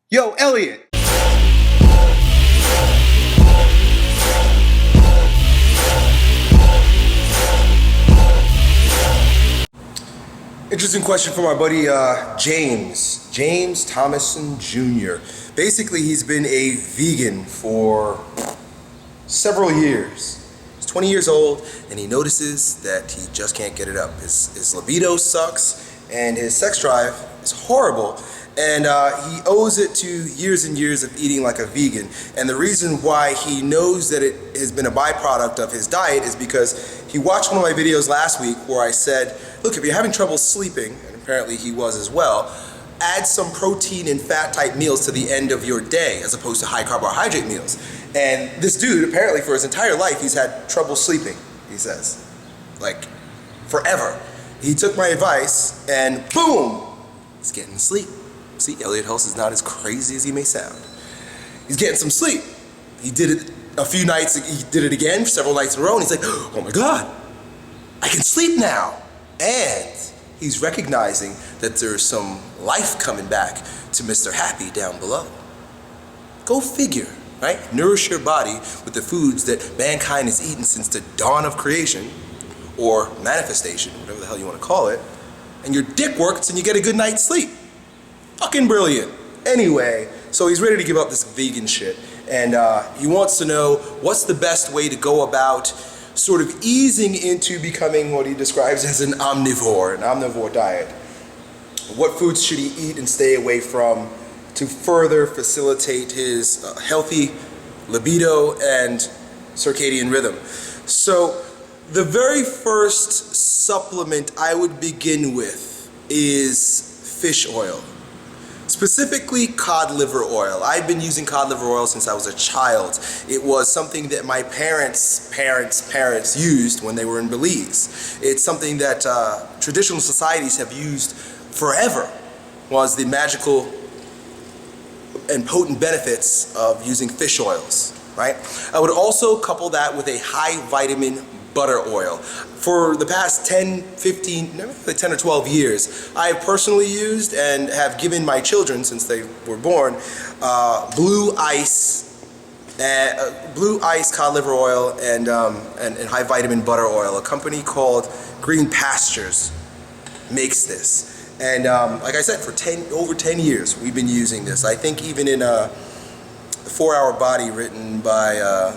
Yo, Elliot! Interesting question from our buddy James Thomason Jr. Basically, he's been a vegan for several years. He's 20 years old, and he notices that he just can't get it up. His libido sucks, and his sex drive is horrible. And he owes it to years and years of eating like a vegan. And the reason why he knows that it has been a byproduct of his diet is because he watched one of my videos last week where I said, look, if you're having trouble sleeping, and apparently he was as well, add some protein and fat type meals to the end of your day as opposed to high carbohydrate meals. And this dude, apparently for his entire life, he's had trouble sleeping, he says. Like, forever. He took my advice and boom, he's getting sleep. See, Elliott Hulse is not as crazy as he may sound. He's getting some sleep. He did it a few nights, he did it again, several nights in a row, and he's like, oh my God, I can sleep now. And he's recognizing that there's some life coming back to Mr. Happy down below. Go figure, right? Nourish your body with the foods that mankind has eaten since the dawn of creation, or manifestation, whatever the hell you want to call it, and your dick works and you get a good night's sleep. Fucking brilliant. Anyway, so he's ready to give up this vegan shit, and he wants to know what's the best way to go about sort of easing into becoming what he describes as an omnivore diet. What foods should he eat and stay away from to further facilitate his healthy libido and circadian rhythm? So the very first supplement I would begin with is fish oil. Specifically cod liver oil. I've been using cod liver oil since I was a child. It was something that my parents' used when they were in Belize. It's something that traditional societies have used forever, was the magical and potent benefits of using fish oils, right? I would also couple that with a high vitamin butter oil. For the past 10 or 12 years, I have personally used and have given my children, since they were born, blue ice cod liver oil and high vitamin butter oil. A company called Green Pastures makes this. And like I said, for over 10 years, we've been using this. I think even in The 4-Hour Body, written by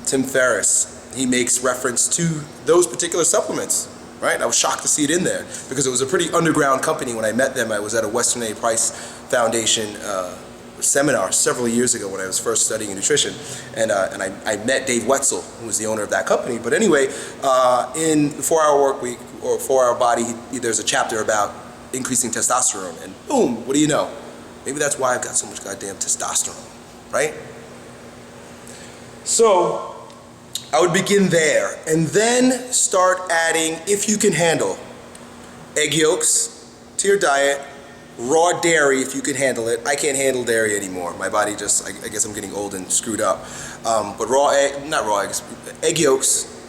Tim Ferriss, he makes reference to those particular supplements, right? I was shocked to see it in there because it was a pretty underground company. When I met them, I was at a Western A. Price Foundation seminar several years ago when I was first studying nutrition, and I met Dave Wetzel, who was the owner of that company. But anyway, in the 4-Hour Work Week or 4-Hour Body, there's a chapter about increasing testosterone, and boom, what do you know? Maybe that's why I've got so much goddamn testosterone, right? So I would begin there, and then start adding, if you can handle, egg yolks to your diet, raw dairy if you can handle it. I can't handle dairy anymore. My body just, I guess I'm getting old and screwed up. But egg yolks,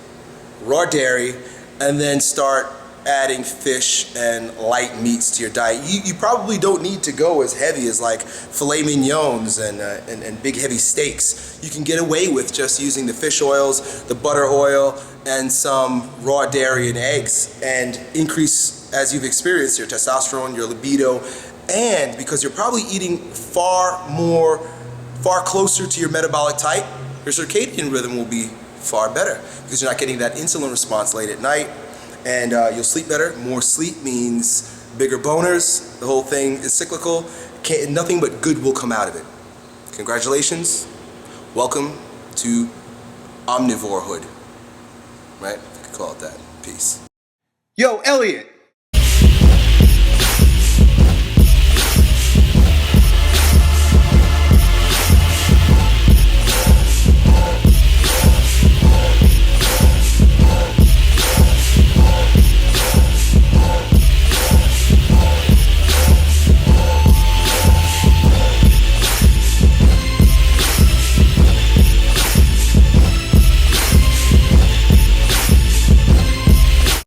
raw dairy, and then start adding fish and light meats to your diet. You probably don't need to go as heavy as like filet mignons and big heavy steaks. You can get away with just using the fish oils, the butter oil, and some raw dairy and eggs, and increase, as you've experienced, your testosterone, your libido, and because you're probably eating far closer to your metabolic type, your circadian rhythm will be far better because you're not getting that insulin response late at night. And you'll sleep better. More sleep means bigger boners. The whole thing is cyclical. Nothing but good will come out of it. Congratulations. Welcome to omnivorehood. Right? You could call it that. Peace. Yo, Elliot.